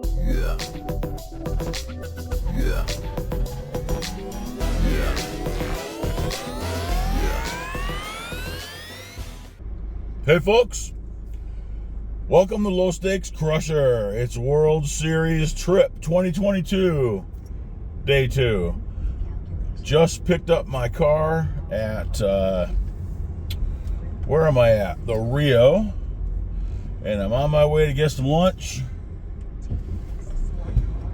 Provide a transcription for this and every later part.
Yeah. Yeah. Yeah. Hey folks, welcome to Low Stakes Crusher. It's World Series Trip 2022, Day 2. Just picked up my car at, where am I at? The Rio. And I'm on my way to get some lunch.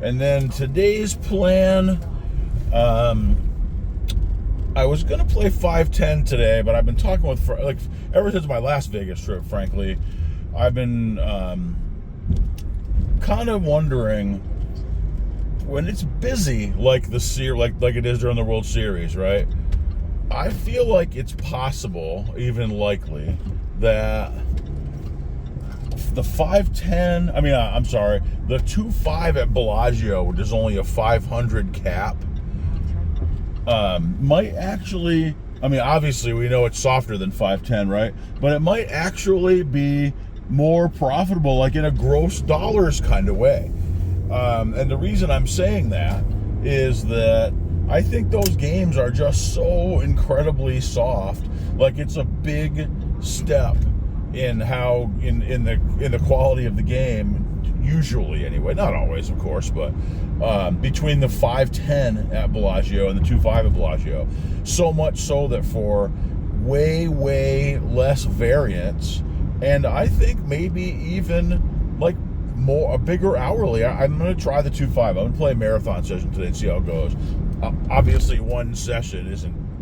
And then today's plan, I was going to play 510 today, but I've been talking with, ever since my last Vegas trip, frankly, I've been kind of wondering, when it's busy like like it is during the World Series, right? I feel like it's possible, even likely, that the 510, the 2.5 at Bellagio, which is only a 500 cap, might actually, obviously we know it's softer than 510, right? But it might actually be more profitable, like in a gross dollars kind of way. And the reason I'm saying that is that I think those games are just so incredibly soft. Like, it's a big step in how in the quality of the game, usually anyway, not always of course, but between the 510 at Bellagio and the 2.5 at Bellagio, so much so that for way less variance, and I think maybe even like a bigger hourly, I'm going to try the 2.5. I'm going to play a marathon session today and see how it goes. Obviously one session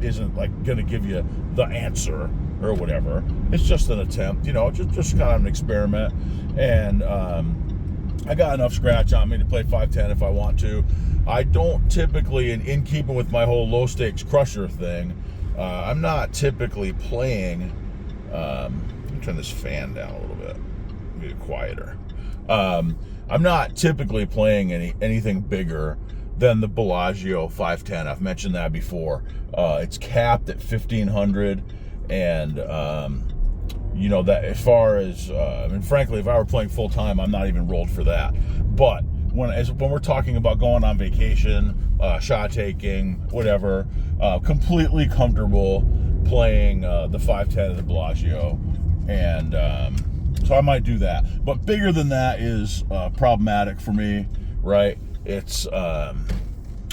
isn't like going to give you the answer or whatever. It's just an attempt, just kind of an experiment. And I got enough scratch on me to play 510 if I want to. I don't typically, in keeping with my whole low stakes crusher thing, I'm not typically playing. Let me turn this fan down a little bit, make it quieter. I'm not typically playing anything bigger than the Bellagio 510. I've mentioned that before. It's capped at 1,500. And, that as far as, frankly, if I were playing full time, I'm not even rolled for that. But when we're talking about going on vacation, shot taking, whatever, completely comfortable playing the 510 at the Bellagio. And so I might do that. But bigger than that is problematic for me, right? It's,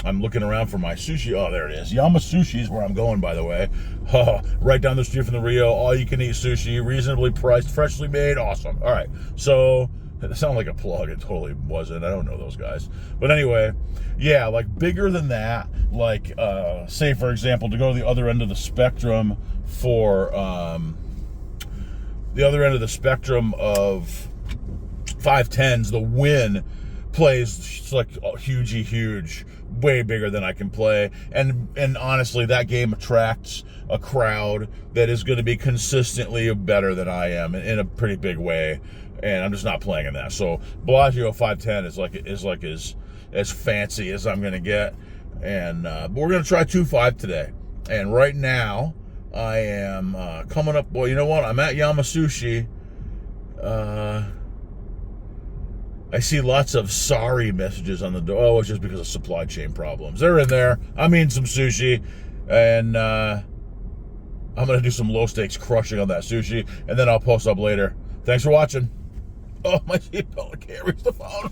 I'm looking around for my sushi. Oh, there it is. Yama Sushi is where I'm going, by the way. Right down the street from the Rio. All-you-can-eat sushi, reasonably priced, freshly made. Awesome. All right. So, it sounded like a plug. It totally wasn't. I don't know those guys. But anyway, yeah, like bigger than that. Like, say, for example, to go to the other end of the spectrum for the other end of the spectrum of 510s, the Win plays like huge, way bigger than I can play, and honestly, that game attracts a crowd that is going to be consistently better than I am in a pretty big way, and I'm just not playing in that. So Bellagio 510 is like as fancy as I'm going to get, and but we're going to try 2.5 today. And right now I am coming up. Well, you know what? I'm at Yama Sushi. I see lots of sorry messages on the door. Oh, it's just because of supply chain problems. They're in there. I'm eating some sushi, and I'm going to do some low stakes crushing on that sushi, and then I'll post up later. Thanks for watching. Oh, my seatbelt. I can't reach the phone.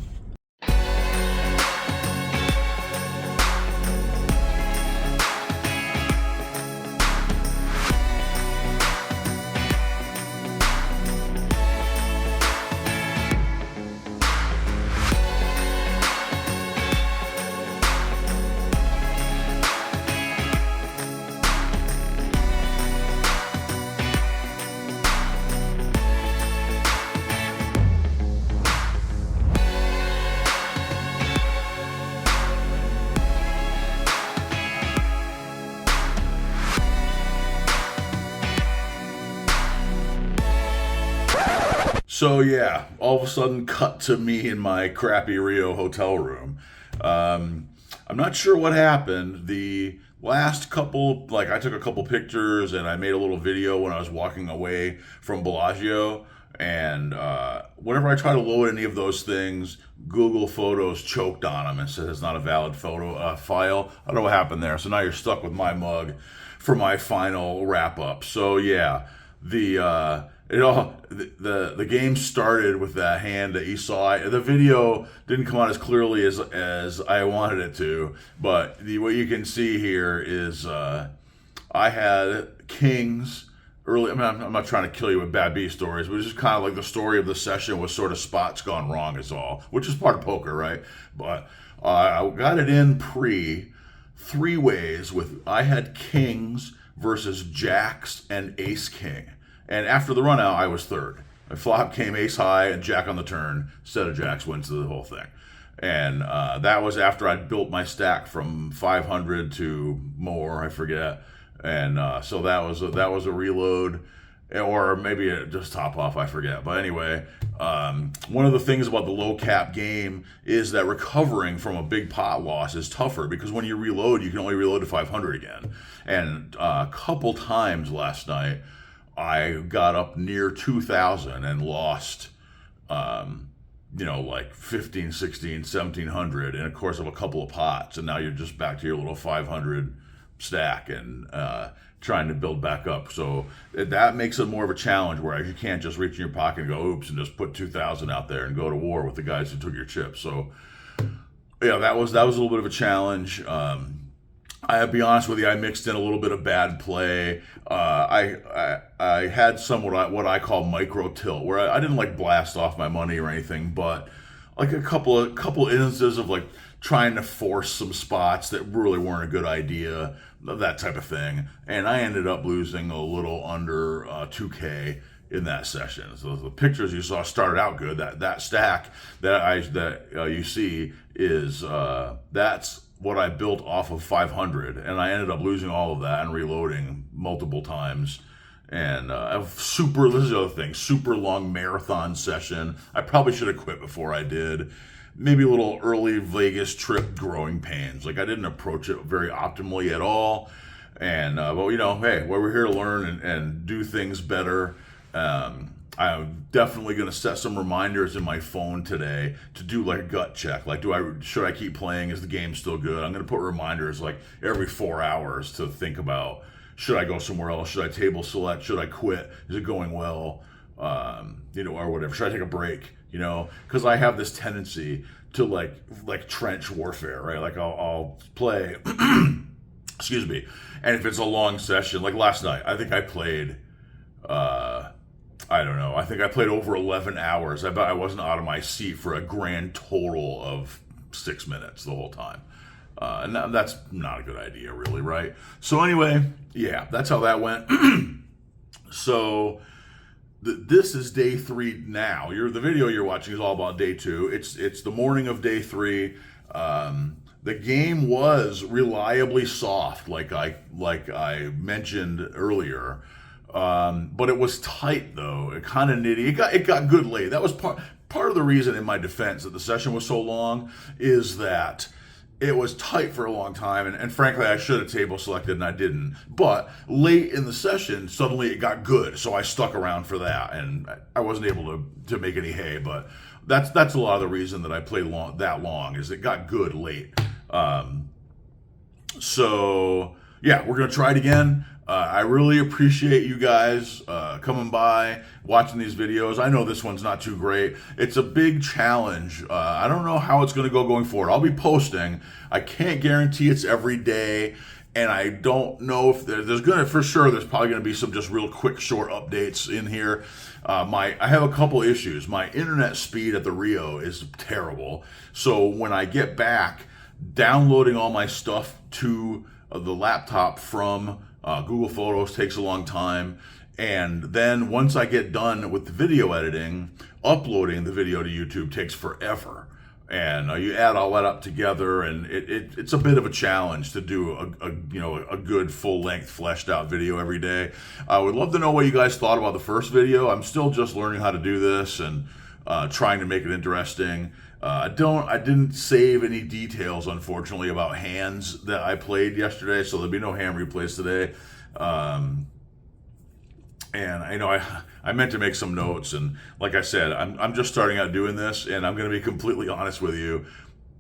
So yeah, all of a sudden cut to me in my crappy Rio hotel room. I'm not sure what happened. The last couple, I took a couple pictures and I made a little video when I was walking away from Bellagio. And whenever I try to load any of those things, Google Photos choked on them and said it's not a valid photo file. I don't know what happened there. So now you're stuck with my mug for my final wrap up. So yeah, the game started with that hand that you saw. The video didn't come out as clearly as I wanted it to, but what you can see here is I had kings early. I mean, I'm not trying to kill you with bad B stories, but it's just kind of like the story of the session was sort of spots gone wrong is all, which is part of poker, right? But I got it in three ways with, I had kings versus jacks and ace king. And after the run out, I was third. My flop came ace high and jack on the turn. Instead of jacks wins the whole thing. And that was after I'd built my stack from 500 to more, I forget. And so that was a reload, or maybe just top off, I forget. But anyway, one of the things about the low cap game is that recovering from a big pot loss is tougher, because when you reload, you can only reload to 500 again. And a couple times last night, I got up near 2,000 and lost, like 15, 16, 1,700 in the course of a couple of pots. And now you're just back to your little 500 stack and trying to build back up. So that makes it more of a challenge, whereas you can't just reach in your pocket and go oops and just put 2,000 out there and go to war with the guys who took your chips. So yeah, that was a little bit of a challenge. I'll be honest with you, I mixed in a little bit of bad play. I had somewhat what I call micro tilt, where I didn't like blast off my money or anything, but like a couple instances of like trying to force some spots that really weren't a good idea, that type of thing. And I ended up losing a little under 2K in that session. So the pictures you saw started out good. That stack that you see is that's what I built off of 500, and I ended up losing all of that and reloading multiple times. And this is the other thing, super long marathon session. I probably should have quit before I did. Maybe a little early Vegas trip growing pains. Like I didn't approach it very optimally at all. And but hey, we're here to learn and do things better. I'm definitely going to set some reminders in my phone today to do like a gut check. Like, should I keep playing? Is the game still good? I'm going to put reminders like every 4 hours to think about, should I go somewhere else? Should I table select? Should I quit? Is it going well? Or whatever. Should I take a break? Because I have this tendency to like trench warfare, right? Like I'll play, excuse me. And if it's a long session, like last night, I think I played, I don't know. I think I played over 11 hours. I bet I wasn't out of my seat for a grand total of 6 minutes the whole time. And that's not a good idea, really, right? So anyway, yeah, that's how that went. So this is day 3 now. The video you're watching is all about day 2. It's the morning of day 3. The game was reliably soft, like I mentioned earlier. But it was tight though. It kind of nitty. It got good late. That was part of the reason, in my defense, that the session was so long, is that it was tight for a long time, and frankly, I should have table selected and I didn't. But late in the session, suddenly it got good, so I stuck around for that, and I wasn't able to make any hay. But that's a lot of the reason that I played that long, is it got good late. So yeah, we're gonna try it again. I really appreciate you guys coming by, watching these videos. I know this one's not too great. It's a big challenge. I don't know how it's going to go going forward. I'll be posting. I can't guarantee it's every day, and I don't know if there's going to, for sure, there's probably going to be some just real quick, short updates in here. I have a couple issues. My internet speed at the Rio is terrible. So when I get back, downloading all my stuff to the laptop from Google Photos takes a long time, and then once I get done with the video editing, uploading the video to YouTube takes forever. And you add all that up together, and it's a bit of a challenge to do a good full-length fleshed out video every day. I would love to know what you guys thought about the first video. I'm still just learning how to do this and trying to make it interesting. I didn't save any details, unfortunately, about hands that I played yesterday, so there'll be no hand replays today. And I meant to make some notes, and like I said, I'm just starting out doing this, and I'm going to be completely honest with you.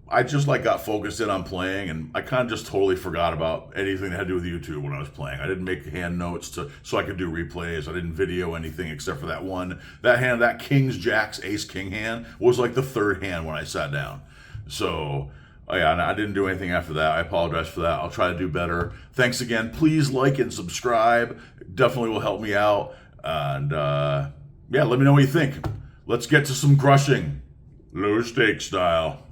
I just like got focused in on playing, and I kind of just totally forgot about anything that had to do with YouTube when I was playing. I didn't make hand notes so I could do replays. I didn't video anything except for that King's Jacks Ace King hand was like the third hand when I sat down. So yeah, and I didn't do anything after that. I apologize for that. I'll try to do better. Thanks again. Please like and subscribe. Definitely will help me out. And yeah, let me know what you think. Let's get to some crushing, low stakes style.